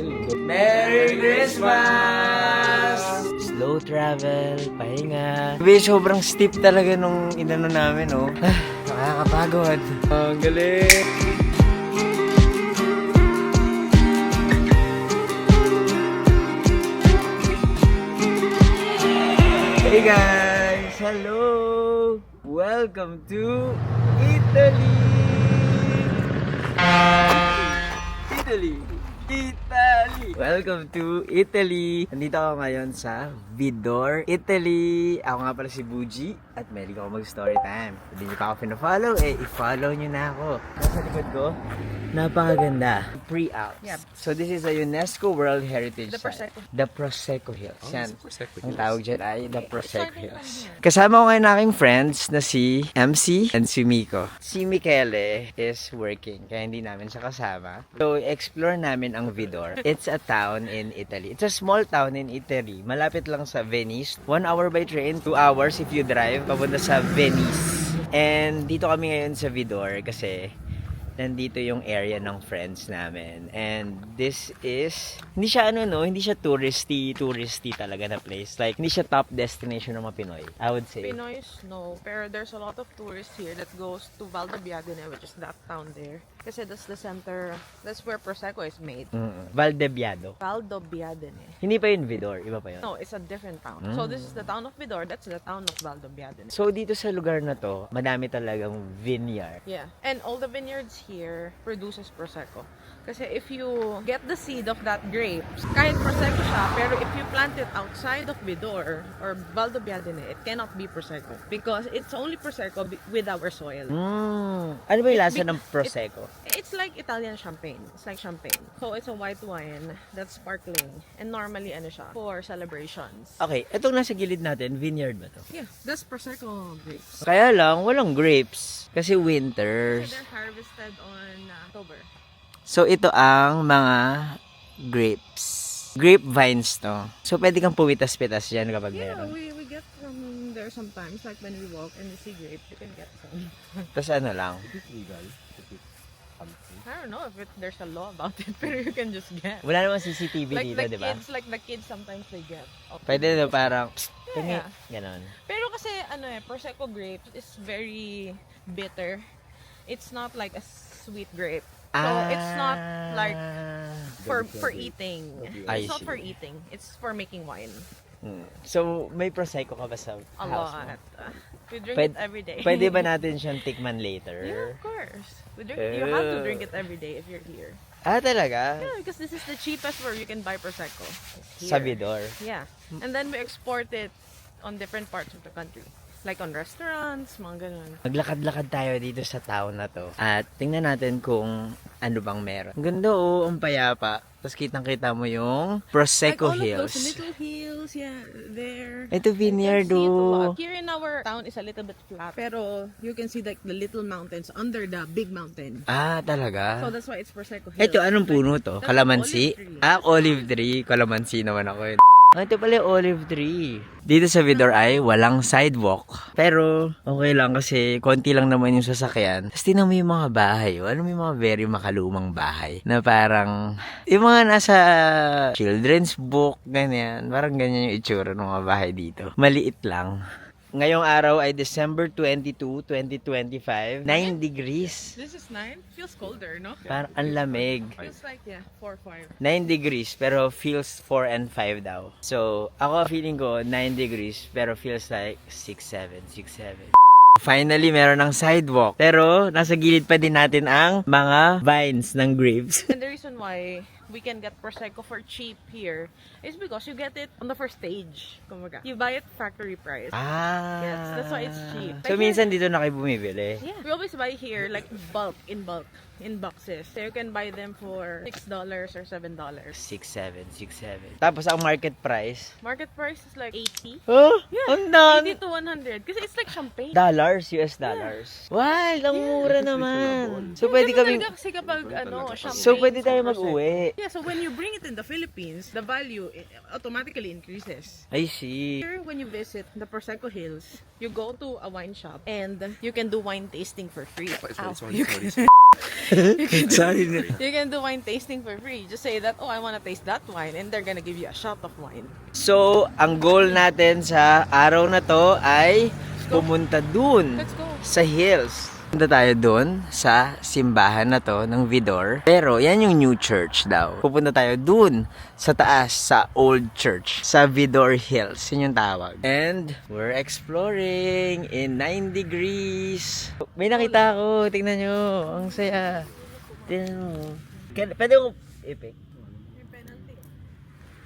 Merry Christmas! Slow travel, pahinga. Sabi, sobrang steep talaga nung inano namin, oh. Nakakapagod. Ang galing! Hey guys! Hello! Welcome to Italy! Italy! Welcome to Italy! Nandito ako ngayon sa Vidor, Italy. Ako nga pala si Buji at mahilig ako mag-story time. Hindi nyo pa ako pina-follow, i-follow nyo na ako. Nasa likod ko, napakaganda. Pre-Alps. Yep. So this is a UNESCO World Heritage Site. The Prosecco Hills. Yan. Ang tawag dyan ay The Prosecco Hills. Kasama ko ngayon aking friends na si MC and si Miko. Si Michele is working, kaya hindi namin siya kasama. So, explore namin ang Vidor. It's a town in Italy. It's a small town in Italy. Malapit lang sa Venice. 1 hour by train, 2 hours if you drive papunta sa Venice. And dito kami ngayon sa Vidor kasi nandito yung area ng friends namin. And this is, hindi siya hindi siya touristy talaga na place. Like, hindi siya top destination ng mga Pinoy, I would say. Pinoy's, no. Pero there's a lot of tourists here that goes to Valdobbiadene, which is that town there. Kasi that's the center, that's where Prosecco is made. Valdobbiado. Valdobbiadene. Hindi pa yun Vidor, iba pa yun. No, it's a different town. So this is the town of Vidor, that's the town of Valdobbiadene. So dito sa lugar na to, madami talagang vineyard. Yeah. And all the vineyards here produces Prosecco. Kasi if you get the seed of that grapes, kahit Prosecco siya, pero if you plant it outside of Vidor or Valdobbiadene, it cannot be Prosecco. Because it's only Prosecco with our soil. Ano ba yung lasa ng Prosecco? It's like Italian champagne. It's like champagne. So it's a white wine that's sparkling. And normally, siya, for celebrations. Okay, itong nasa gilid natin, vineyard ba to? Yeah, that's Prosecco grapes. Kaya lang, walang grapes. Kasi winter. So they're harvested on October. So ito ang mga grapes. Grapevines to. So pwede kang puwitas-pitas dyan kapag meron. We get from there sometimes. Like when we walk and we see grapes, you can get some. Tapos ano lang. I don't know if there's a law about it, pero you can just get. Wala namang CCTV Like dito, di ba? Like the kids sometimes they get. Pwede na parang, psst, tingi. Yeah. Ganon. Pero kasi Prosecco grapes is very bitter. It's not like a sweet grape. So it's not like for eating. It's not for eating. It's for making wine. So, may Prosecco ka ba sa A house mo? lot. We drink it every day. Pwede ba natin siyang tikman later? Yeah, of course. You have to drink it every day if you're here. Ah, talaga? Yeah, because this is the cheapest where you can buy Prosecco. Sa Vidor? Yeah. And then we export it on different parts of the country. Like on restaurants, mga ganun. Maglakad-lakad tayo dito sa town na to. At tingnan natin kung ano bang meron. Ang ganda ang payapa. Tapos kitang-kita mo yung Prosecco like all Hills. Of those little hills, yeah, there. Ito vineyard Here in our town is a little bit flat. Pero you can see like the little mountains under the big mountain. Ah, talaga? So that's why it's Prosecco Hills. Ito, anong puno to? Kalamansi? Olive tree. Kalamansi naman ako. Ito pala yung olive tree. Dito sa Vidor ay walang sidewalk. Pero okay lang kasi konti lang naman yung sasakyan. Tapos tinan mo yung mga bahay. Alam mo yung mga very makalumang bahay. Na parang yung mga nasa children's book, ganyan. Parang ganyan yung itsura ng mga bahay dito. Maliit lang. Ngayong araw ay December 22, 2025. 9 degrees. This is 9. Feels colder, no? Parang ang lamig. Feels like, 4, 5. 9 degrees pero feels 4 and 5 daw. So, ako feeling ko 9 degrees pero feels like 6, 7, 6, 7. Finally, meron ng sidewalk. Pero, nasa gilid pa din natin ang mga vines ng grapes. And the reason why we can get Prosecco for cheap here is because you get it on the first stage. Kumaga. You buy it factory price. Ah. Yes, that's why it's cheap. So, Like minsan dito na kayo bumibili? Yeah. We always buy here like in bulk, in boxes. So you can buy them for $6 or $7. 6, 7, 6, 7. Tapos, ang market price? Market price is like 80. Oh, Yeah, ang dami. 80 to 100. Kasi it's like champagne. Dollars, US dollars. Wow, ang mura naman. So, pwede Ganun kami... talaga kasi kapag champagne. So, pwede tayo mag-uwi. Yeah, so when you bring it in the Philippines, the value automatically increases. I see. Here, when you visit the Prosecco Hills, you go to a wine shop and you can do wine tasting for free. Ow. You Sorry. can do wine tasting for free. Just say that, oh, I want to taste that wine, and they're gonna give you a shot of wine. So, ang goal natin sa araw na to ay go. pumunta dun Let's go. sa hills. Punta tayo dun sa simbahan na to ng Vidor. Pero yan yung new church daw. Pupunta tayo dun sa taas sa old church sa Vidor Hills. Yun yung tawag. And we're exploring in 9 degrees. May nakita ako. Tingnan nyo. Ang saya. Tingnan mo. Pwede ko i-pick?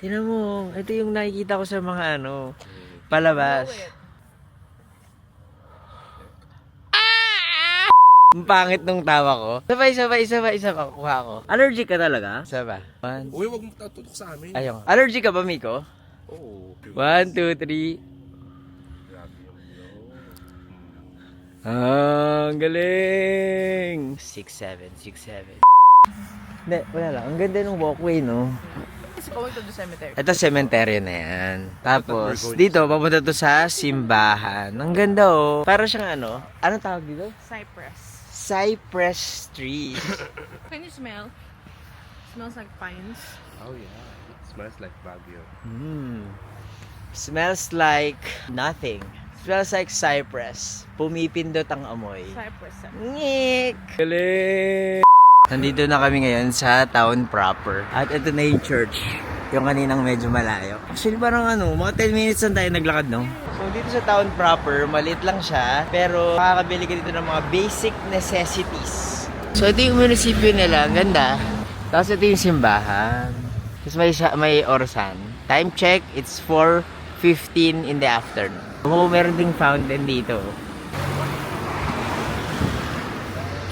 Tingnan mo. Ito yung nakikita ko sa mga palabas. Ang pangit nung tawa ko. Isa pa. Kuha ko. Allergic ka talaga? Isa pa. One. Uy, wag mo tutok sa amin. Ayun. Allergic ka ba, Miko? Oo. 1, 2, 3. Ang galing! 6, 7. Hindi, wala lang. Ang ganda ng walkway, no? It's going to the cemetery. Ito, cemetery na yan. Tapos, dito, papunta to sa simbahan. Ang ganda, oh. Para siyang anong tawag dito? Cypress tree. Can you smell? Smells like pines. Oh yeah. It smells like Baguio. Smells like nothing. Smells like cypress. Pumipindot ang amoy. Cypress. Ngik! Galing! Nandito na kami ngayon sa town proper. At ito na yung church. Yung kaninang medyo malayo. Actually parang mga 10 minutes lang tayo naglakad, no? So dito sa town proper, maliit lang siya. Pero makakabili ka dito ng mga basic necessities. So ito yung munisipyo nila. Ang ganda. Tapos ito yung simbahan. Tapos may orasan. Time check, it's 4:15 in the afternoon. Kung meron ding fountain dito.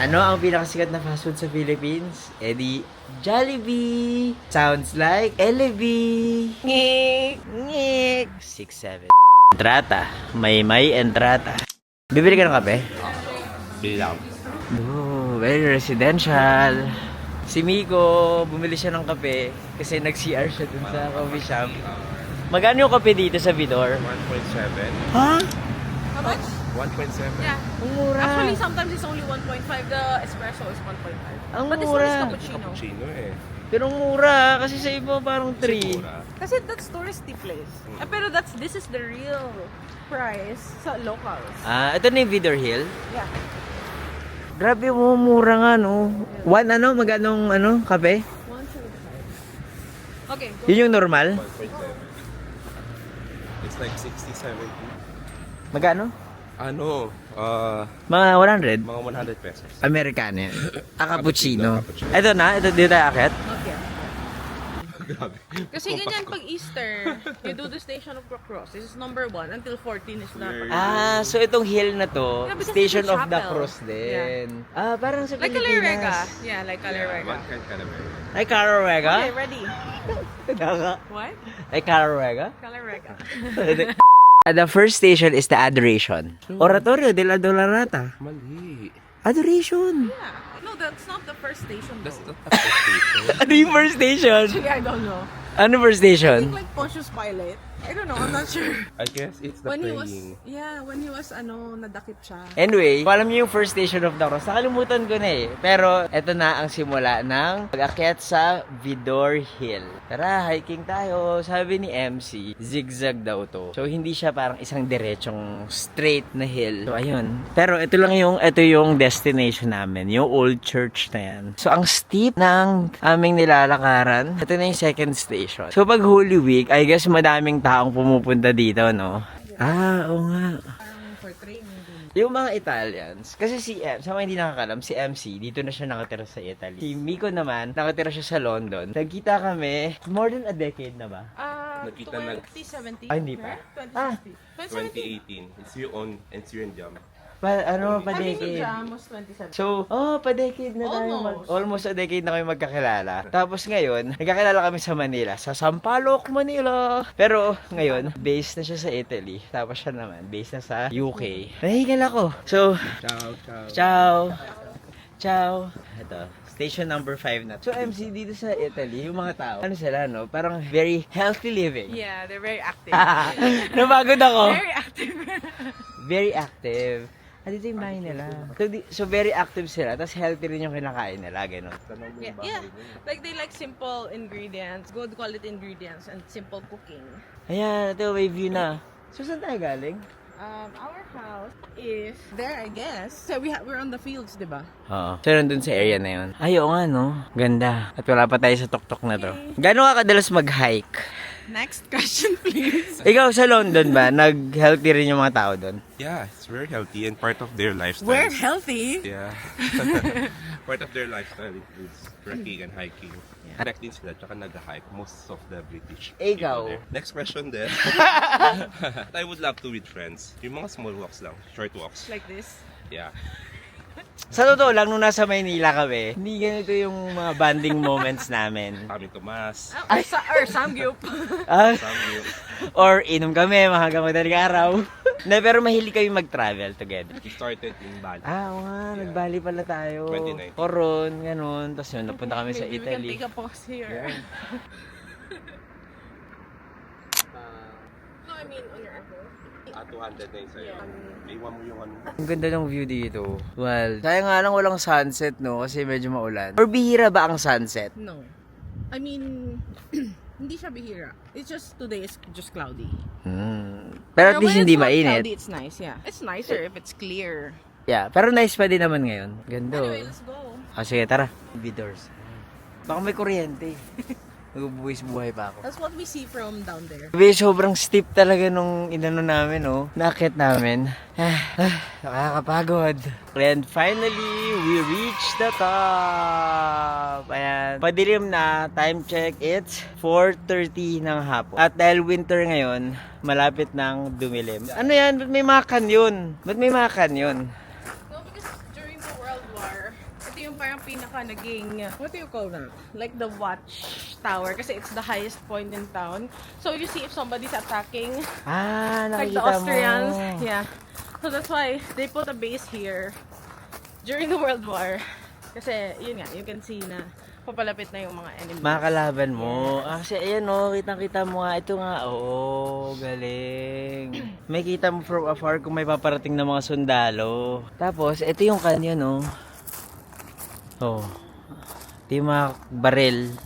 Ano ang pinakasikat na fast food sa Philippines? Di Jollibee. Sounds like Elevie. Ngik. Ngik. 6, 7. Entrata. May entrata. Bibili ka ng kape? Bilang. Oh, very residential. Si Miko, bumili siya ng kape kasi nag-CR siya dun sa coffee shop. Magkano yung kape dito sa Vidor? 1.7. Ha? How much? 1.7. Yeah. Ang mura. Actually, sometimes it's only 1.5. The espresso is 1.5. Ang But this one is mura. cappuccino. Cappuccino eh. Pero ang mura kasi sa iba parang 3. Mura. Kasi that's touristy place. Pero this is the real price sa locals. Ito na yung Vidor Hill. Yeah. Grabe mo, mura nga, no? Magkanong, kape? 1.75. Okay. Go. Yun yung normal? 1.7. It's like 60, 70. Magkano? Mga 100? Mga 100 pesos. Americano yan. Cappuccino. Cappuccino. Ito na, dito tayo akit. Okay. Grabe. Kasi ganyan pag Easter, you do the Station of the Cross. This is number 1 until 14 is the... So itong hill na to, Yeah, because Station it's a of the chapel. Cross din. Parang sa Like Calirega. Pilipinas. Yeah, like Calirega. One kind of way. Ay, Carorega? Okay, ready. What? Ay, Carorega? Calirega. The first station is the Adoration. Oratorio de la Dolorata. Mali. Adoration. Yeah. No, that's not the first station That's though. not the station. Ano yung first station? Actually, I don't know. Ano first I think station? like Pontius Pilate. I don't know, I'm not sure. I guess it's the When he praying. was, nadakip siya. Anyway, kung alam niyo yung first station of the cross, nakalimutan ko na eh. Pero eto na ang simula ng pag-akyat sa Vidor Hill. Tara, hiking tayo. Sabi ni MC, zigzag daw to. So hindi siya parang isang diretsong straight na hill. So ayun. Pero ito yung destination namin, yung old church na yan. So ang steep ng aming nilalakaran, ito na yung second station. So pag Holy Week, I guess madaming taong pumupunta dito, no? Oo nga. Parang for training din. Yung mga Italians, kasi sa mga hindi nakakalam, si MC, dito na siya nakatira sa Italy. Si Miko naman, nakatira siya sa London. Nagkita kami, more than a decade na ba? Nakita na- 2017. Hindi pa. Right? 2017. 2018. It's you on and you and Jam. I think Pa-decade. Jam was 2017. So, pa-decade na tayo. Almost. Almost a decade na kami magkakilala. Tapos ngayon, nagkakilala kami sa Manila. Sa Sampaloc, Manila. Pero ngayon, based na siya sa Italy. Tapos siya naman, based na sa UK. Nahigal ako. So, Ciao, ciao. ciao. Ciao! Ito, station number 5 na. So MC, dito sa Italy, yung mga tao, ano sila, no? Parang very healthy living. Yeah, they're very active. Napagod ako. Very active. Very active. Dito yung bahay nila. So very active sila, tapos healthy rin yung kinakain nila, gano'n. Yeah. Like they like simple ingredients, good quality ingredients, and simple cooking. Ayan, ito may view na. So saan tayo galing? Our house is there, I guess. So we're on the fields, diba? Oo. So nandun sa area na yun. Ay, oo nga, no? Ganda. At wala pa tayo sa tuktok na to. Gano'n ka kadalas mag-hike? Next question, please. Ikaw sa London ba, nag-healthy rin yung mga tao doon? Yeah, it's very healthy and part of their lifestyle. We're healthy. Yeah. Part of their lifestyle includes trekking and hiking. Trek din sila, tsaka nag-hike. Most of the British people Ikaw? there. Next question then. I would love to with friends. Yung mga small walks lang, short walks. Like this. Yeah. Sa totoo lang, nung nasa Maynila kami, hindi ganito yung mga bonding moments namin. Kami Tomas. Or Samgyup. Ah, Samgyup. or inom kami, mga madaling araw. Na, pero mahilig kami mag-travel together. We started in Bali. Oo nga, nagbali pala tayo. 2019. Coron, ganun. Tapos yun, napunta kami sa Maybe Italy. we can take a pause here. No, I mean on your apple. 200 na yung sa'yo. Iwan mo yung ano. Ang ganda ng view dito. Well, sayang nga lang walang sunset, no? Kasi medyo maulan. Or bihira ba ang sunset? No. I mean, hindi siya bihira. It's just today is just cloudy. Pero at least when hindi it's not mainit. Cloudy, it's nice, yeah. It's nicer if it's clear. Yeah, pero nice pa din naman ngayon. Ganda. Anyway, let's go. Sige, tara. Vidors. Baka may kuryente. Magbubuwis buhay pa ako. That's what we see from down there. Sabi, sobrang steep talaga nung inano namin, oh. Nakit namin. Nakakapagod. And finally, we reached the top. Ayan. Padilim na. Time check, it's 4:30 ng hapon. At dahil winter ngayon, malapit nang dumilim. Ano yan? Ba't may mga kanyon? Ba't may mga kanyon? No, because during the World War, ito yung parang pinaka naging, what do you call that? Like the watchtower, kasi it's the highest point in town. So you see if somebody's attacking, like the Nakikita Austrians, mo. yeah. So that's why they put a base here during the World War. Kasi yun nga, you can see na papalapit na yung mga enemies. Mga kalaban mo. Kasi ayan o, kitang-kita mo nga. Ito nga, oo, galing. May kita mo from afar kung may paparating na mga sundalo. Tapos, ito yung kanyon o. Oh. Ito yung mga baril.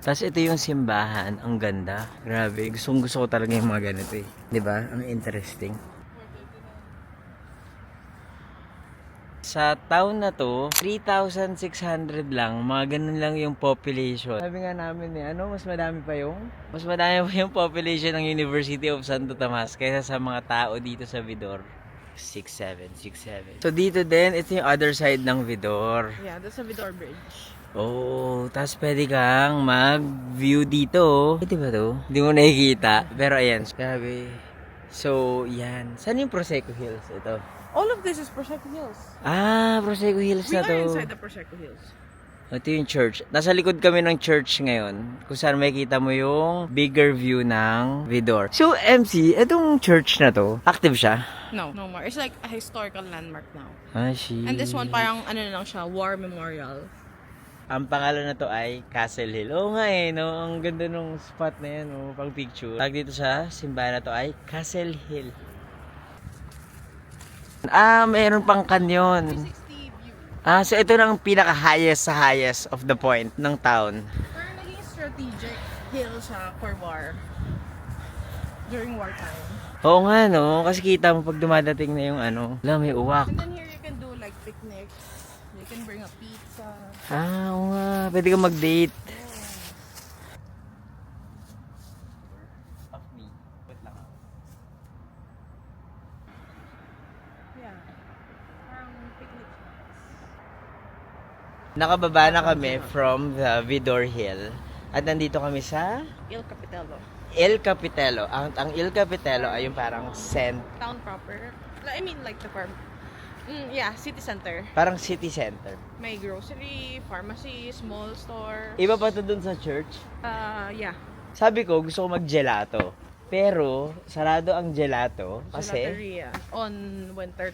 Tapos ito yung simbahan. Ang ganda. Grabe. Gusto ko talaga yung mga ganito eh. 'Di ba? Ang interesting. Sa town na to, 3,600 lang, mga ganun lang yung population. Sabi nga namin mas madami pa yung population ng University of Santo Tomas kaysa sa mga tao dito sa Vidor. 6'7". So dito din, ito yung other side ng Vidor. Yeah, that's a Vidor Bridge. Oh, tapos pwede kang mag-view dito. Pwede ba to? Hindi mo nakikita. Pero ayan, grabe. So, yan. Saan yung Prosecco Hills? Ito. All of this is Prosecco Hills. Prosecco Hills We na are to. inside the Prosecco Hills. Ito yung church. Nasa likod kami ng church ngayon. Kung saan makikita mo yung bigger view ng Vidor. So, MC, itong church na to, active siya? No more. It's like a historical landmark now. She... And this one parang ano na lang siya, war memorial. Ang pangalan na to ay Castle Hill. Oo nga no? Ang ganda nung spot na yan, pang picture. Tag dito sa simbahan na to ay Castle Hill. Mayroon pang kanyon. 360 view. So ito na ang pinaka-highest of the point ng town. Parang naging strategic hill siya for war. During wartime. Oo nga, no? Kasi kita mo pag dumadating na yung may uwak. And then here you can do like picnics. You can bring a pizza. Oo nga. Pwede ka mag-date. Yeah. Parang picnic spots. Nakababa na kami from the Vidor Hill. At nandito kami sa Il Capitello. El Capitello. Ang El Capitello ay yung parang Town proper. I mean like the farm. Yeah, city center. parang city center. May grocery, pharmacy, small store. Iba pa to dun sa church. Yeah. Sabi ko, gusto ko mag-gelato. Pero, sarado ang gelato kasi... Gelateria on winter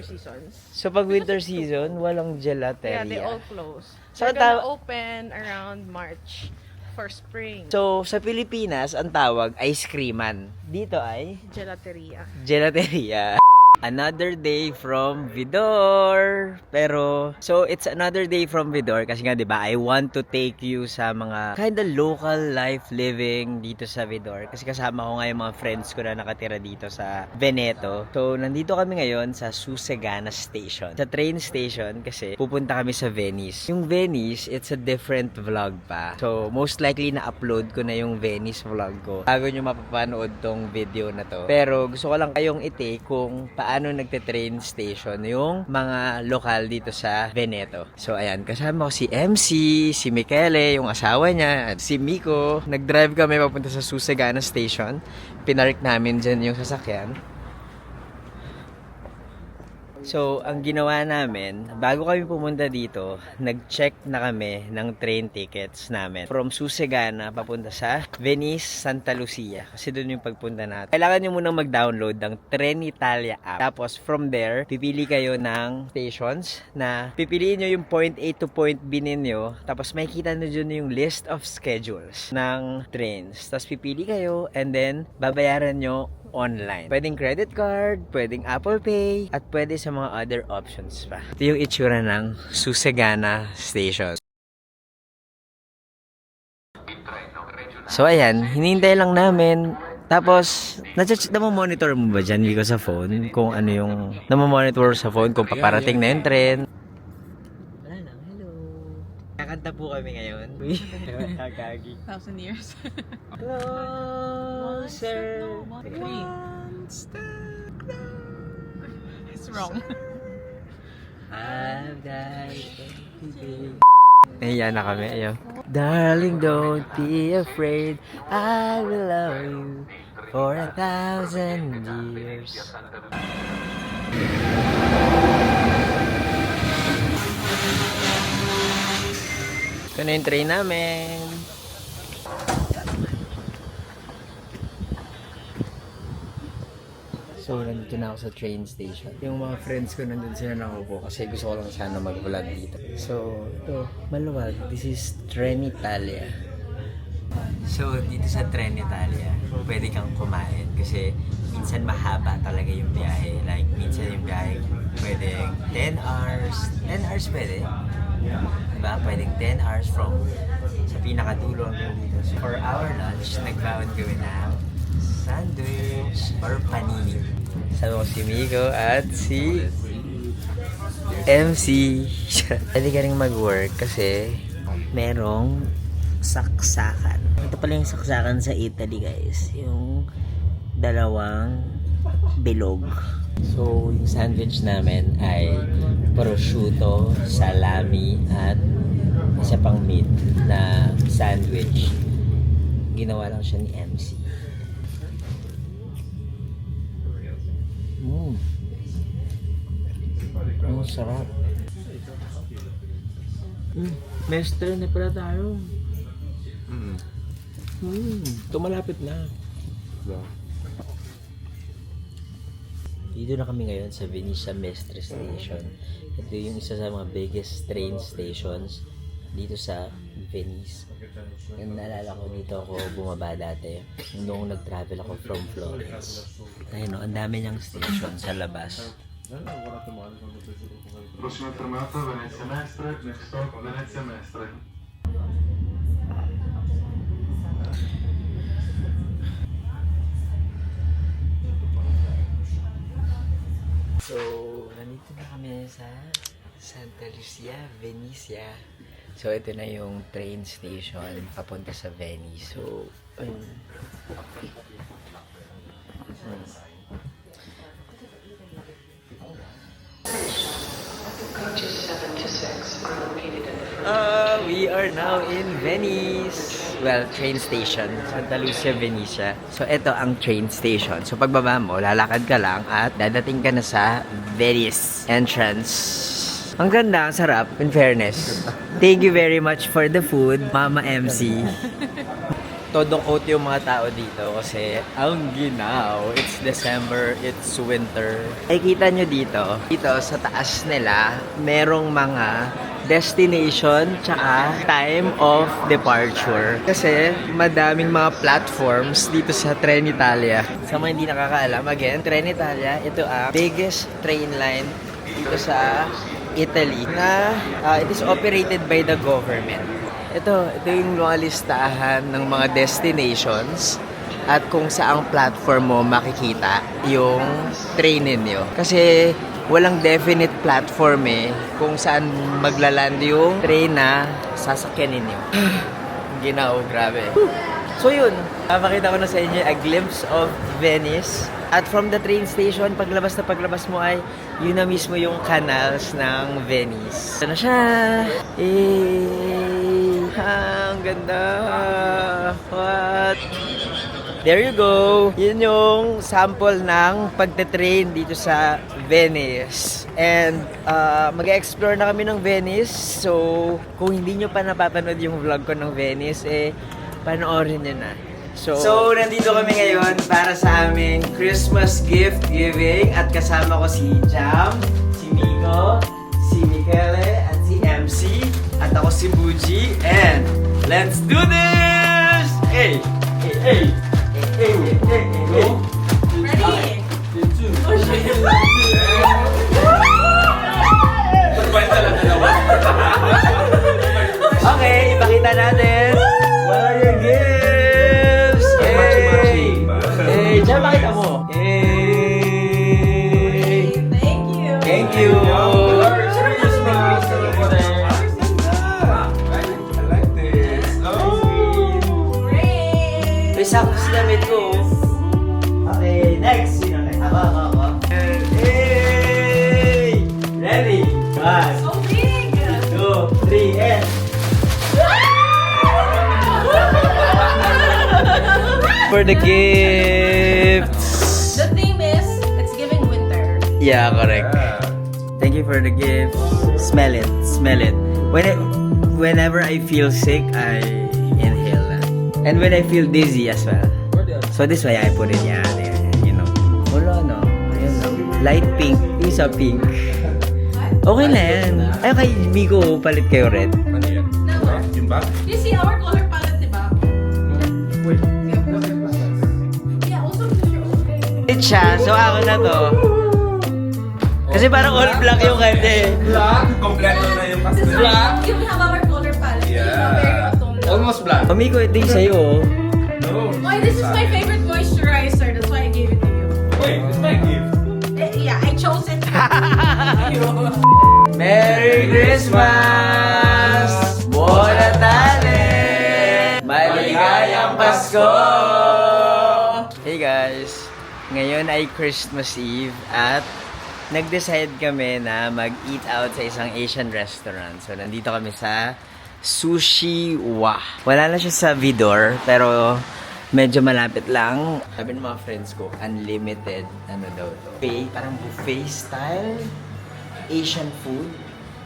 seasons. So, pag winter season, walang gelateria. Yeah, they all close. So, They're gonna open around March for spring. So, sa Pilipinas, ang tawag ice creaman. Dito ay Gelateria. gelateria. Another day from Vidor. Pero, so it's another day from Vidor kasi nga 'di ba, I want to take you sa mga kinda local life living dito sa Vidor kasi kasama ko nga yung mga friends ko na nakatira dito sa Veneto. So, nandito kami ngayon sa Susegana Station. Sa train station kasi pupunta kami sa Venice. Yung Venice, it's a different vlog pa. So, most likely na-upload ko na yung Venice vlog ko bago nyo mapapanood tong video na to. Pero gusto ko lang kayong i-take kung paano nagte-train station yung mga lokal dito sa Veneto. So ayan, kasama ko si MC, si Michele, yung asawa niya, at si Miko. Nag-drive kami papunta sa Susegana Station. Pinark namin dyan yung sasakyan. So, ang ginawa namin, bago kami pumunta dito, nag-check na kami ng train tickets namin. From Susegana, papunta sa Venice, Santa Lucia. Kasi doon yung pagpunta natin. Kailangan nyo munang mag-download ng Trenitalia app. Tapos, from there, pipili kayo ng stations na pipiliin nyo yung point A to point B ninyo. Tapos, makikita nyo dyan yung list of schedules ng trains. Tapos, pipili kayo and then, babayaran nyo online. Pwedeng credit card, pwedeng Apple Pay, at pwede sa mga other options pa. Ito yung itsura ng Susegana Station. So ayan, hinintay lang namin. Tapos, namamonitor mo ba dyan, Vico, sa phone? Kung ano yung, namamonitor sa phone kung paparating na yung tren. Wala na, hello. Kakanta po kami ngayon. Uy, nakakagi. 1,000 years. Closer. One step closer. It's wrong. I've died today. Nahiya na kami, ayaw. Darling, don't be afraid. I will love you for 1,000 years. Ito na yung train namin. So, nandito na ako sa train station. Yung mga friends ko nandun sila nakaupo kasi gusto ko lang sana mag-vlog dito. So, ito, maluwag. This is Trenitalia. So, dito sa Trenitalia, pwede kang kumain kasi minsan mahaba talaga yung biyahe. Like, minsan yung biyahe pwedeng 10 hours. 10 hours pwede. Diba? Pwedeng 10 hours from sa pinakadulo hanggang dito. So, for our lunch, nagbaon kami ng sandwich or panini. Sama ko si Miko at si MC. Pwede ka rin mag-work kasi merong saksakan. Ito pala yung saksakan sa Italy, guys. Yung dalawang bilog. So, yung sandwich namin ay prosciutto, salami, at isa pang meat na sandwich. Ginawa lang siya ni MC. Ang sarap. Mestre na pala tayo. Ito malapit na. Dito na kami ngayon sa Venice Mestre Station. Ito yung isa sa mga biggest train stations dito sa Venice. Yung naalala ko, dito ako bumaba dati noong nag-travel ako from Florence. Ayun, ang dami niyang station sa labas. Prossima fermata Venezia Mestre, next stop Venezia Mestre. So, nandito na kami sa Santa Lucia, Venice. So, ito na yung train station papunta sa Venice. So, we are now in Venice. Well, train station. Santa Lucia, Venice. So, ito ang train station. So, pagbaba mo, lalakad ka lang at dadating ka na sa Venice entrance. Ang ganda, ang sarap, in fairness. Thank you very much for the food, Mama MC. todo coat yung mga tao dito kasi ang ginaw. It's December, it's winter. Ay, kita nyo dito sa taas nila, merong mga destination tsaka time of departure. Kasi madaming mga platforms dito sa Trenitalia. Sa mga hindi nakakaalam, again, Trenitalia, ito ang biggest train line dito sa Italy na it is operated by the government. Ito yung mga listahan ng mga destinations at kung saang platform mo makikita yung train ninyo. Kasi walang definite platform kung saan maglaland yung train na sasakyan ninyo. Ginaw, grabe. So yun, papakita ko na sa inyo a glimpse of Venice. At from the train station, paglabas mo ay yun na mismo yung canals ng Venice. Ito na siya! Ang ganda! What? There you go! Yun yung sample ng pagte-train dito sa Venice. And mag-explore na kami ng Venice. So, kung hindi nyo pa napapanood yung vlog ko ng Venice, panoorin nyo na. So, nandito kami ngayon para sa aming Christmas gift giving at kasama ko si Jam, si Miko, si Michele, at si MC, at ako si Buji, and let's do this! Hey! Hey! Hey! Hey! Hey! Hey! Hey! Ready? Oh, shit. Okay, ipakita natin. What are your gifts? Hey! Hey! Diyan, pakita mo. Hey! Thank you. Thank you! Great. May sakos damit ko. Okay, next. Sino next? Ako. Hey! Ready? 1, So big. 2, 3, and... For the gifts. The theme is, it's giving winter. Yeah, correct. Thank you for the gift. Smell it. Whenever I feel sick, I inhale that. And when I feel dizzy as well. So this way I put it there, you know. Wala no. Ayun lang. Light pink. Isa pink. Okay na yan. Ay, kay Miko, palit kayo red. Ano yan? Yung bag? You see our color palette, diba? Yeah, also because you're okay. It siya, so ako na to. Kasi parang all black yung kanya eh. Black? Kompleto na yung This is pastel. you have our color palette. Yeah. It's not very autumnal. Almost black. Oh, Miko, ito yung sa'yo. No. Why, this is my favorite moisturizer. That's why I gave it to you. Wait, it's my gift. Yeah, I chose it. Merry Christmas! Buon Natale! Maligayang Pasko! Hey guys! Ngayon ay Christmas Eve at nag-decide kami na mag-eat out sa isang Asian restaurant. So, nandito kami sa Sushi Wa. Wala na siya sa Vidor, pero medyo malapit lang. Sabi ng mga friends ko, unlimited, ano daw to. Buffet, parang buffet style, Asian food.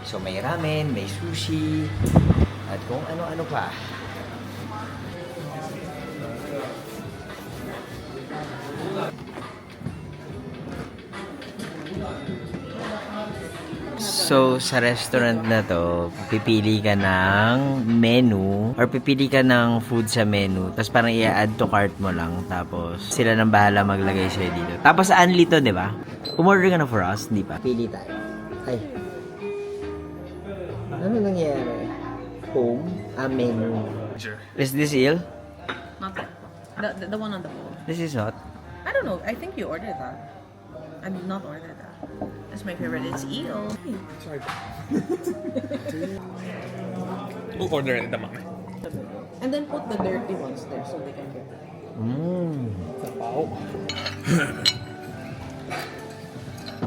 So, may ramen, may sushi, at kung ano-ano pa. So, sa restaurant na to, pipili ka ng menu or pipili ka ng food sa menu. Tapos parang i-add to cart mo lang. Tapos sila nang bahala maglagay sa'yo dito. Tapos unli to, di ba? Umorder ka na for us, di ba? Pili tayo. Ay. Ano nangyari? Home? Menu. Is this ill? Not that. The one on the bowl. This is hot. I don't know. I think you ordered that. I did not order that. That's my favorite. It's eel. Who ordered it naman? And then put the dirty ones there so they can get it. Mmm.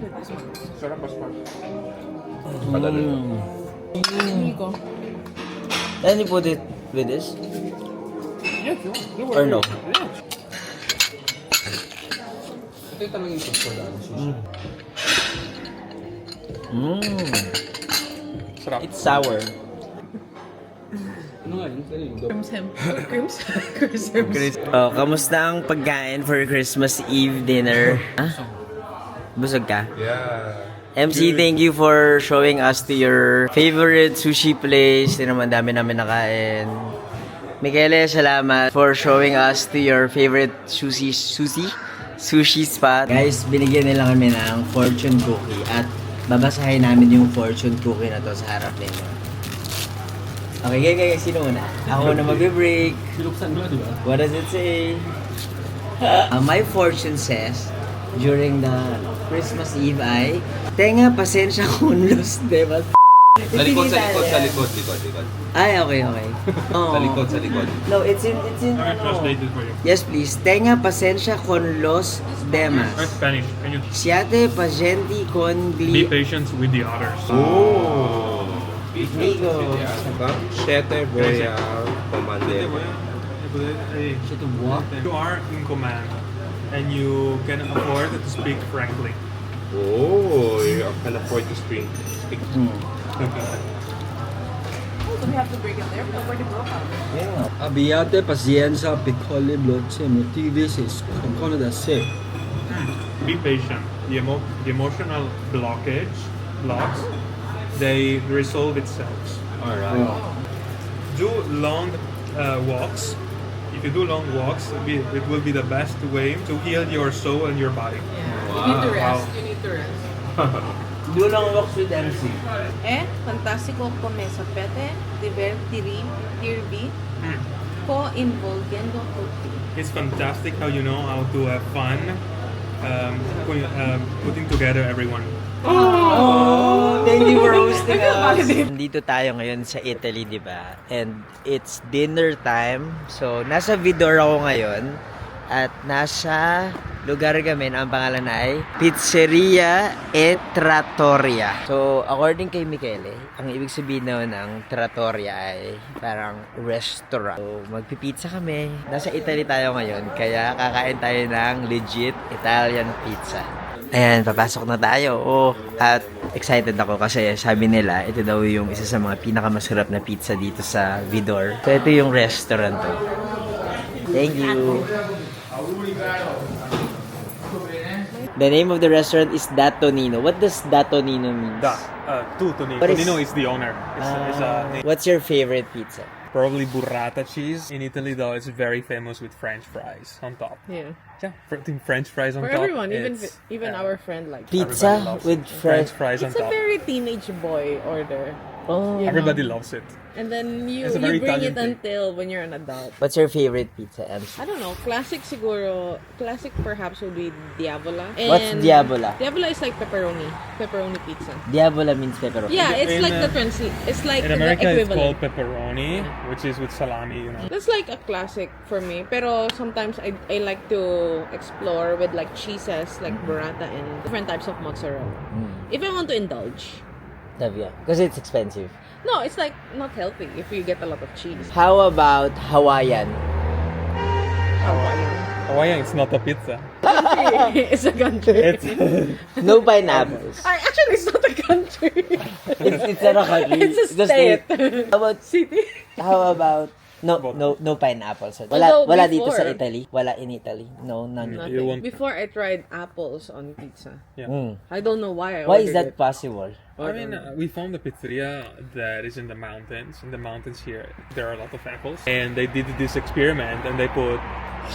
This one. Sarap pa smash. Nico. Can you put it with this? Yes, you Or no? Ito yung talagang yung gusto lang. Mmm. Sarap. It's sour. Oh, kamusta ang pagkain for Christmas Eve dinner? Busog ka? Yeah. MC, thank you for showing us to your favorite sushi place. Hindi naman dami namin nakain. Michele, salamat for showing us to your favorite sushi spot. Guys, binigyan nila kami ng fortune cookie at babasahin namin yung fortune cookie na to sa harap ninyo. Okay, guys, sino muna? Ako na mag-break. What does it say? My fortune says, during the Christmas Eve ay, tenga pasensya kung lost, diba? Sa likod. Ay, okay. Oh. Sa likod. No, it's in. Translated for you. Yes, please. Tenga pasensya con los demás. Spanish. Can you Siate pacienti con be patient with the others? Oh. Amigo. Siete voy a commander. You are in command, and you can afford to speak frankly. Oh, you can afford to speak. Oh, so we have to break it there? But where to go from? Abbiate pazienza, piccole blocche motivis is concono da sé. Be patient. The emotional blocks, they resolve itself. Alright. Do long walks. If you do long walks, it will be the best way to heal your soul and your body. Yeah. You need to rest. Wow. You need to rest. Do long walks with MC. Fantastico come sapete divertirvi coinvolgendo tutti. It's fantastic how you know how to have fun putting together everyone. Oh, thank you for hosting us. Nandito tayo ngayon sa Italy, di ba? And it's dinner time. So, nasa Vidor ako ngayon. At nasa lugar kami na ang pangalan ay Pizzeria e Trattoria. So, according kay Michele, ang ibig sabihin naman ng Trattoria ay parang restaurant. So, magpipizza kami. Nasa Italy tayo ngayon, kaya kakain tayo ng legit Italian pizza. Ayan, papasok na tayo. Oh, at excited ako kasi sabi nila, ito daw yung isa sa mga pinakamasarap na pizza dito sa Vidor. So, ito yung restaurant to. Thank you. The name of the restaurant is Da Tonino. What does Da Tonino mean? Tonino. What is- Tonino is the owner. It's a name. What's your favorite pizza? Probably burrata cheese. In Italy, though, it's very famous with French fries on top. Yeah. Yeah, French fries on For top. everyone, it's- even our friend likes it. Pizza Everybody loves with it. French. fries on It's a top. very teenage boy order. Oh. You know? Everybody loves it. And then you It's a very bring it Italian thing. until when you're an adult. What's your favorite pizza, MC? I don't know. Classic siguro. Classic perhaps would be Diavola. What's Diavola? Diavola is like pepperoni. Pepperoni pizza. Diavola means pepperoni. Yeah, it's In, like the It's like In the America, it's equivalent. called pepperoni, which is with salami, you know. That's like a classic for me. Pero sometimes I like to explore with like cheeses, like burrata and different types of mozzarella. If I want to indulge. Because it's expensive. No, it's like not healthy if you get a lot of cheese. How about Hawaiian? Hawaiian, it's not a pizza. It's a country. No pineapples. Actually, it's not a country. It's not a country. It's a a state. How about City. How about no pineapples? Although Wala dito before- sa Italy. Wala in Italy. No, none. You won't- Before I tried apples on pizza. Yeah. I don't know why I Why is ordered that possible? I mean, we found a pizzeria that is in the mountains. In the mountains here, there are a lot of apples, and they did this experiment, and they put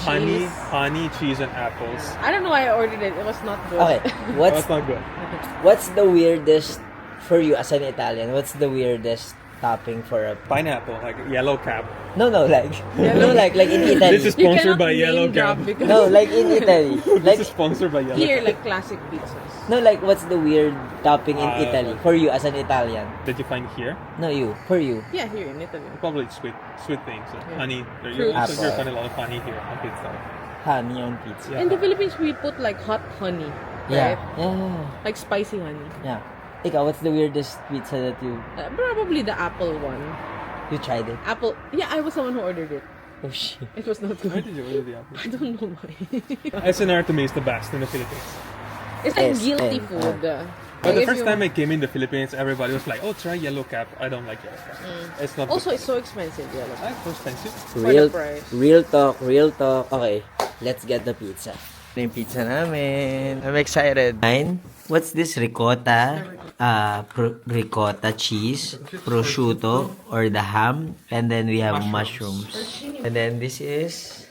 honey, cheese, and apples. I don't know why I ordered it. It was not good. Okay, That's not good. what's the weirdest for you as an Italian? What's the weirdest topping for a Pineapple, like yellow cap. No, like in Italy. This is You sponsored cannot by Yellow name drop Cap. because No, like in Italy. Like This is sponsored by Yellow here, Cap. like classic pizzas. no, like what's the weird topping in Italy for you as an Italian? Did you find here? No, you. For you. Yeah, here in Italy. Probably sweet things, like Yeah. honey. Fruits. You're finding a lot of honey here on pizza. Honey on pizza. Yeah. In the Philippines, we put like hot honey, Yeah. right? Yeah. Like spicy honey. Yeah. Ikaw, what's the weirdest pizza that Probably the apple one. you tried it? Apple. Yeah, I was the one who ordered it. Oh shit. It was not Why good. did you order the apple? I don't know why. SNR to me is the best in the Philippines. It's like Yes, guilty and, food. But the If first you- time I came in the Philippines, everybody was like, "Oh, try yellow cap." I don't like yellow cap. It's not. Also, it's so expensive. Yeah, Like, so expensive. Real, price. real talk. Okay, let's get the pizza. Ito yung pizza namin. I'm excited. What's this? Ricotta? Ricotta cheese, prosciutto, or the ham. And then we have mushrooms. And then this is...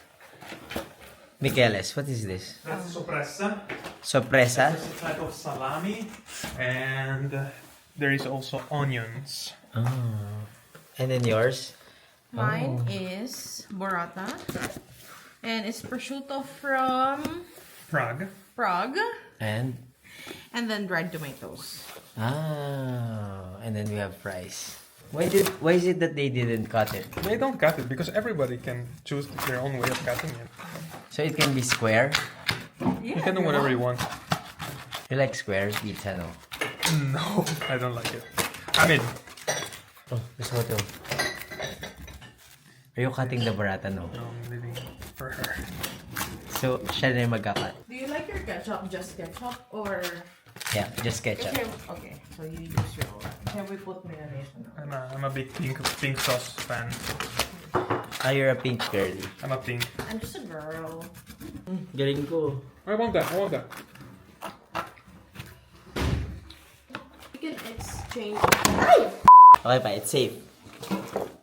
Micheles, what is this? That's soppressa. Sorpresa? It's a type of salami, and there is also onions. Oh. And then yours? Mine is burrata. And it's prosciutto from Prague. Prague. And? And then dried tomatoes. And then we have fries. Why is it that they didn't cut it? They don't cut it because everybody can choose their own way of cutting it. So it can be square? You can do whatever you want. You like square pizza, no? No, I don't like it. I mean, Oh, gusto ko to. Are you cutting the burrata, no? I'm leaving for her. So, siya na yung magkakat. Do you like your ketchup just ketchup or... Yeah, just ketchup. Okay, so you use your own. Can we put mayonnaise on? I'm a big pink sauce fan. You're a pink girly. I'm a pink. I'm just a girl. Galing ko. I want that. I want that. You can exchange. Okay pa, it's safe.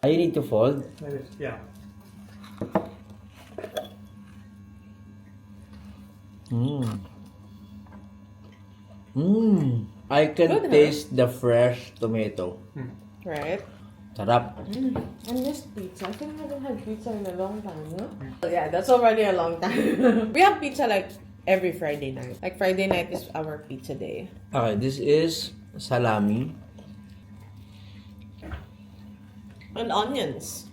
You need to fold? Yeah. I can taste the fresh tomato. Right? Sarap. I miss pizza. I think I haven't had pizza in a long time, no? Yeah, that's already a long time. We have pizza like every Friday night. Like Friday night is our pizza day. Okay, this is salami. And onions.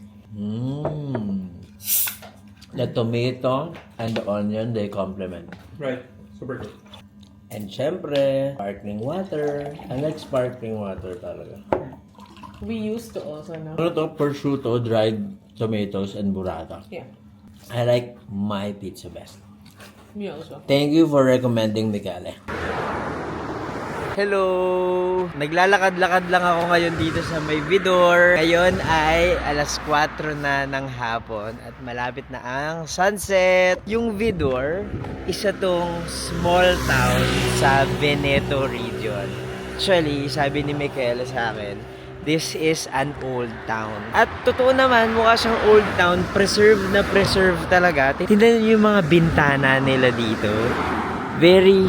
The tomato and the onion, they complement. Right. Super good. And syempre, sparkling water. I like sparkling water talaga. We used to also, no? Ano to? Prosciutto, dried tomatoes, and burrata. Yeah. I like my pizza best. Me also. Thank you for recommending Michele. Hello! Naglalakad-lakad lang ako ngayon dito sa may Vidor. Ngayon ay alas 4 na ng hapon at malapit na ang sunset. Yung Vidor, isa tong small town sa Veneto region. Actually, sabi ni Michele sa akin, this is an old town. At totoo naman, mukha siyang old town. Preserve na preserve talaga. Tingnan niyo yung mga bintana nila dito. Very...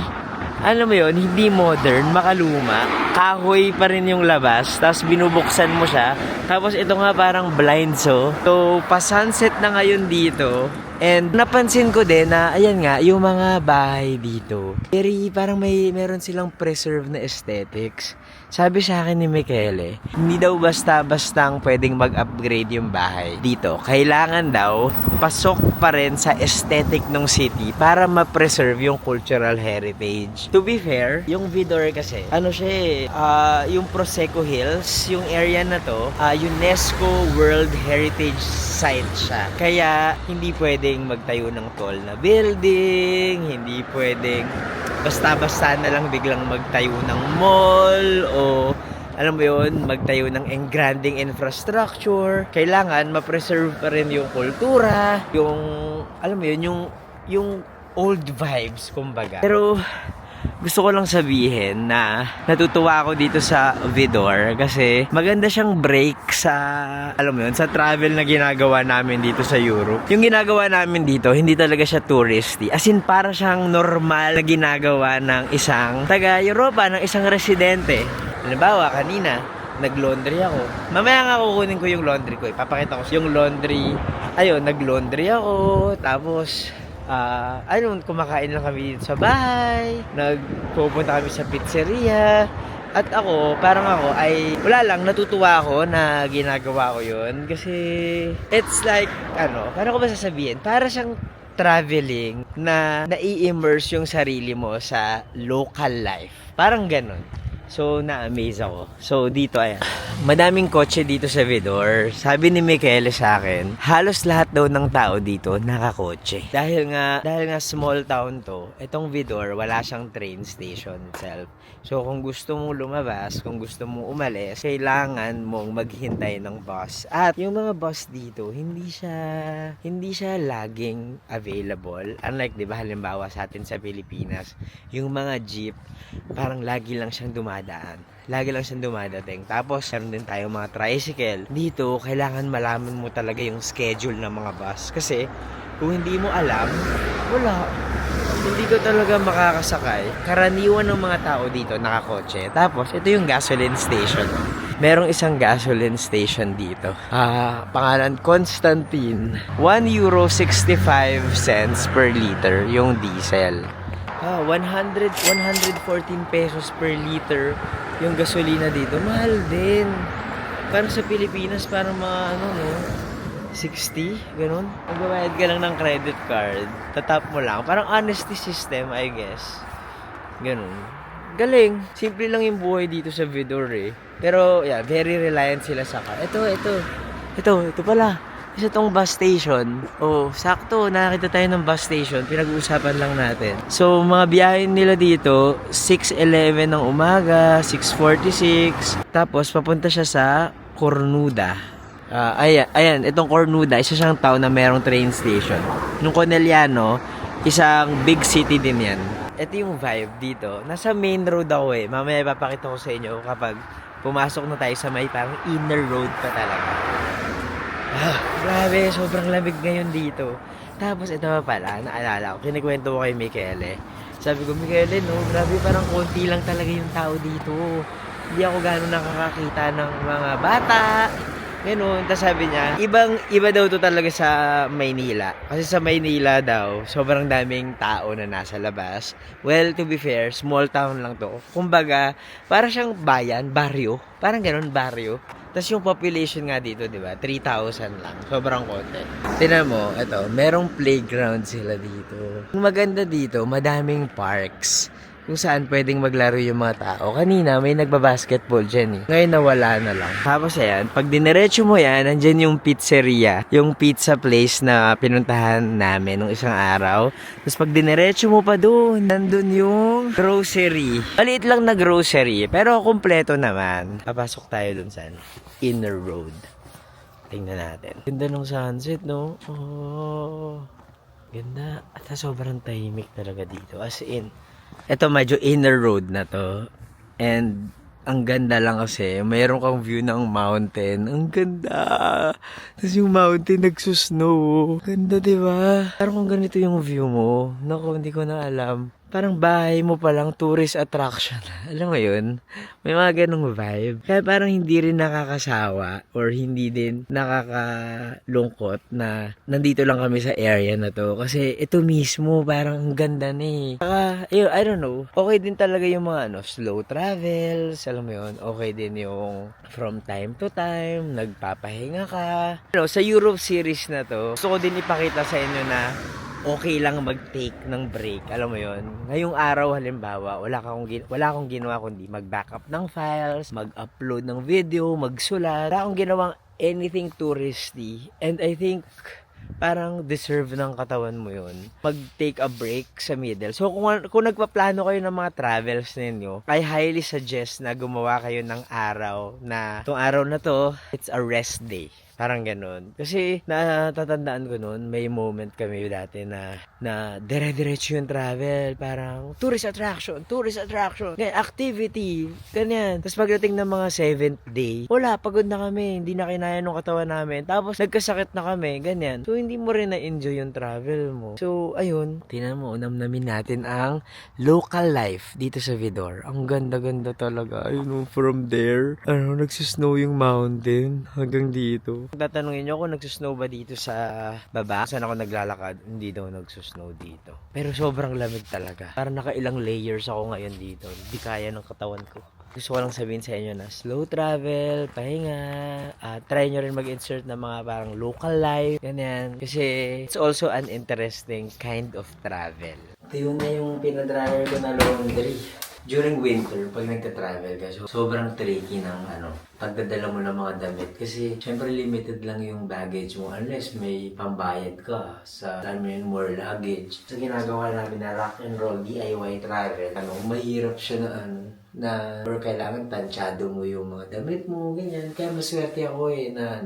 alam mo yun, hindi modern, makaluma. Kahoy pa rin yung labas, tapos binubuksan mo siya. Tapos ito nga parang blinds, oh. So, pa-sunset na ngayon dito. And napansin ko din na, ayan nga, yung mga bahay dito. Very, parang meron silang preserved na aesthetics. Sabi sa akin ni Michele, hindi daw basta-bastang pwedeng mag-upgrade yung bahay dito. Kailangan daw, pasok pa rin sa aesthetic ng city para ma-preserve yung cultural heritage. To be fair, yung Vidor kasi, ano siya yung Prosecco Hills, yung area na to, UNESCO World Heritage Site siya. Kaya, hindi pwedeng magtayo ng tall na building, hindi pwedeng basta-basta na lang biglang magtayo ng mall o alam mo yun, magtayo ng engranding infrastructure. Kailangan ma-preserve pa rin yung kultura, yung alam mo yun, yung old vibes kumbaga. Pero gusto ko lang sabihin na natutuwa ako dito sa Vidor kasi maganda siyang break sa, alam mo yun, sa travel na ginagawa namin dito sa Europe. Yung ginagawa namin dito, hindi talaga siya touristy. As in, para siyang normal na ginagawa ng isang taga-Europa, ng isang residente. Halimbawa, kanina, nag-laundry ako. Mamaya nga kukunin ko yung laundry ko. Ipapakita ko yung laundry. Ayun, nag-laundry ako. Tapos... kumakain lang kami dito sa bahay, nagpupunta kami sa pizzeria, at parang ako ay, wala lang, natutuwa ako na ginagawa ko yun, kasi, it's like, paano ko ba sasabihin, para siyang traveling na nai-immerse yung sarili mo sa local life, parang ganon. So, na-amaze ako. So, dito, ayan. Madaming kotse dito sa Vidor. Sabi ni Michele sa akin, halos lahat daw ng tao dito nakakotse. Dahil nga small town to, itong Vidor, wala siyang train station itself. So, kung gusto mong lumabas, kung gusto mong umalis, kailangan mong maghintay ng bus. At yung mga bus dito, hindi siya laging available. Unlike, di ba, halimbawa sa atin sa Pilipinas, yung mga jeep, parang lagi lang siyang dumadaan. Lagi lang siyang dumadating. Tapos, meron din tayong mga tricycle. Dito, kailangan malaman mo talaga yung schedule ng mga bus. Kasi, kung hindi mo alam, wala. Hindi ka talaga makakasakay. Karaniwan ng mga tao dito nakakotse. Tapos, ito yung gasoline station. Merong isang gasoline station dito. Pangalan, Constantine. €1.65 per liter yung diesel. 114 pesos per liter yung gasolina dito. Mahal din. Parang sa Pilipinas, parang mga 60, ganun. Magbabayad ka lang ng credit card, tatap mo lang. Parang honesty system, I guess. Ganun. Galing. Simple lang yung buhay dito sa Vidor eh. Pero, yeah, very reliant sila sa car. Ito pala. Isa tong bus station. Oh, sakto. Nakakita tayo ng bus station. Pinag-uusapan lang natin. So, mga biyahin nila dito, 6:11 ng umaga, 6:46. Tapos, papunta siya sa Cornuda. Ayan, itong Cornuda, isa siyang town na merong train station. Yung Coneliano, isang big city din yan. Ito yung vibe dito. Nasa main road ako eh. Mamaya ipapakita ko sa inyo kapag pumasok na tayo sa may parang inner road pa talaga. Grabe, sobrang lamig ngayon dito. Tapos ito pa pala, naalala ko, kinikwento ko kay Michele. Sabi ko, Michele, grabe parang konti lang talaga yung tao dito. Hindi ako gano'n nakakakita ng mga bata. Ganun, tapos sabi niya, iba daw to talaga sa Maynila. Kasi sa Maynila daw, sobrang daming tao na nasa labas. Well, to be fair, small town lang to. Kumbaga, para siyang bayan, baryo. Parang ganun, baryo. Tapos yung population nga dito, di ba? 3,000 lang. Sobrang konti. Tingnan mo, ito, merong playground sila dito. Ang maganda dito, madaming parks. Kung saan pwedeng maglaro yung mga tao. Kanina, may nagbabasketball dyan eh. Ngayon, nawala na lang. Tapos ayan, pag dinerecho mo yan, nandyan yung pizzeria. Yung pizza place na pinuntahan namin nung isang araw. Tapos pag dinerecho mo pa doon, nandun yung grocery. Maliit lang na grocery, pero kumpleto naman. Papasok tayo dun sa inner road. Tingnan natin. Ganda ng sunset, no? Oh, ganda. At sobrang tahimik talaga dito. As in, ito medyo inner road na to. And ang ganda lang kasi, mayroon kang view ng mountain. Ang ganda. Tapos yung mountain nagsusnow. Ganda, diba? Parang kung ganito yung view mo. Naku, hindi ko na alam. Parang bahay mo palang tourist attraction. Alam mo yun? May mga ganong vibe. Kaya parang hindi rin nakakasawa or hindi din nakakalungkot na nandito lang kami sa area na to. Kasi ito mismo parang ang ganda na eh. Saka, I don't know. Okay din talaga yung mga slow travels. Alam mo yun? Okay din yung from time to time, nagpapahinga ka. Sa Europe series na to, gusto ko din ipakita sa inyo na okay lang mag-take ng break. Alam mo yon. Ngayong araw, halimbawa, wala akong ginawa kundi mag-backup ng files, mag-upload ng video, magsulat. Wala akong ginawang anything touristy. And I think parang deserve ng katawan mo yun. Mag-take a break sa middle. So, kung nagpaplano kayo ng mga travels ninyo, I highly suggest na gumawa kayo ng araw na, itong araw na to, it's a rest day. Parang ganun. Kasi natatandaan ko noon, may moment kami dati na dire-diretso yung travel. Parang tourist attraction, ganyan, activity, ganyan. Tapos pagdating ng mga 7th day, wala, pagod na kami, hindi na kinaya ng katawan namin. Tapos nagkasakit na kami, ganyan. So hindi mo rin na-enjoy yung travel mo. So ayun, tingnan mo, unamnamin natin ang local life dito sa Vidor. Ang ganda-ganda talaga. Ayun, from there, nagsisnow yung mountain hanggang dito. Tatanungin nyo kung nagsusnow ba dito sa baba. Saan ako naglalakad? Hindi daw nagsusnow dito. Pero sobrang lamig talaga. Parang nakailang layers ako ngayon dito. Hindi kaya ng katawan ko. Gusto ko lang sabihin sa inyo na slow travel, pahinga, try nyo rin mag-insert ng mga parang local life, ganyan. Kasi it's also an interesting kind of travel. Ito yun na yung pinadryer ko na laundry. during winter, pag nagta-travel ka, so sobrang tricky ng pagdadala mo ng mga damit. Kasi, syempre limited lang yung baggage mo unless may pambayad ka sa, alam mo yun, more luggage. Sa ginagawa namin na rock and roll DIY travel, mahirap siya na or kailangan tansyado mo yung mga damit mo, ganyan. Kaya maswerte ako na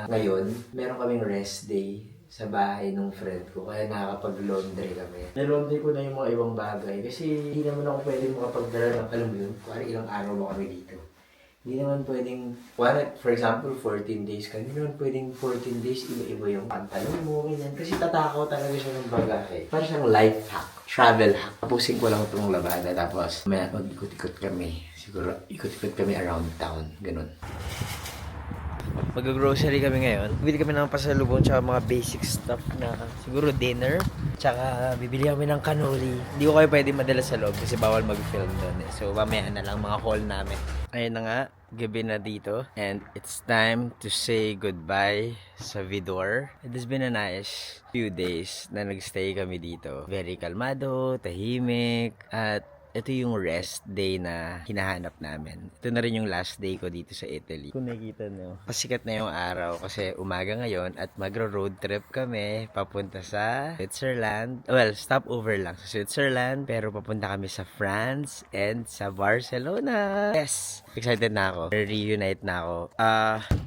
ngayon, meron kaming rest day sa bahay ng friend ko. Kaya nakakapag-laundry kami. Na-laundry ko na yung mga ibang bagay. Kasi hindi naman ako pwedeng makapagdala ng, alam mo yun, kung ilang araw ba kami dito. Hindi naman pwedeng, for example, 14 days ka. Hindi naman pwedeng 14 days, iba-iba yung pantalon mo, ganyan. Kasi tatakaw talaga siya ng bagahe. Parang siyang life hack, travel hack. Tapusin ko lang itong labada, tapos may mag-ikot-ikot kami. Siguro, ikot-ikot kami around town. Ganun. Mag-grocery kami ngayon. Bibili kami ng pasalubong tsaka mga basic stuff na siguro dinner. Tsaka bibili kami ng cannoli. Hindi ko kayo pwede madala sa loob kasi bawal mag-film doon eh. So mamaya na lang mga haul namin. Ayun na nga, gabi na dito. And it's time to say goodbye sa Vidor. It has been a nice few days na nagstay kami dito. Very kalmado, tahimik, at ito yung rest day na hinahanap namin. Ito na rin yung last day ko dito sa Italy. Kung nakikita nyo, pasikat na yung araw kasi umaga ngayon at magro-road trip kami papunta sa Switzerland. Well, stopover lang sa Switzerland pero papunta kami sa France and sa Barcelona. Yes! Excited na ako. Reunite na ako.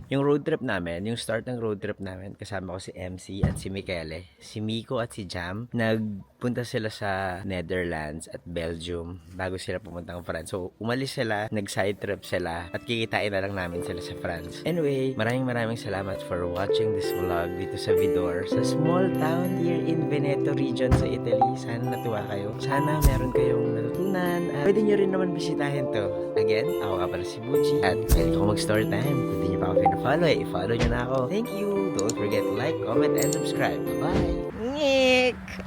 Yung road trip namin, yung start ng road trip namin, kasama ko si MC at si Michele, si Miko at si Jam. Nagpunta sila sa Netherlands at Belgium bago sila pumuntang France. So, umalis sila, nag-side trip sila, at kikitain na lang namin sila sa France. Anyway, maraming salamat for watching this vlog dito sa Vidor, sa small town here in Veneto region sa Italy. Sana natuwa kayo. Sana meron kayong natutunan. Pwede nyo rin naman bisitahin to. Again, ako nga pala si Buji at pwede ko mag-story time. Kung di nyo pa ako follow i-follow nyo na ako. Thank you! Don't forget to like, comment, and subscribe. Bye! Nyek!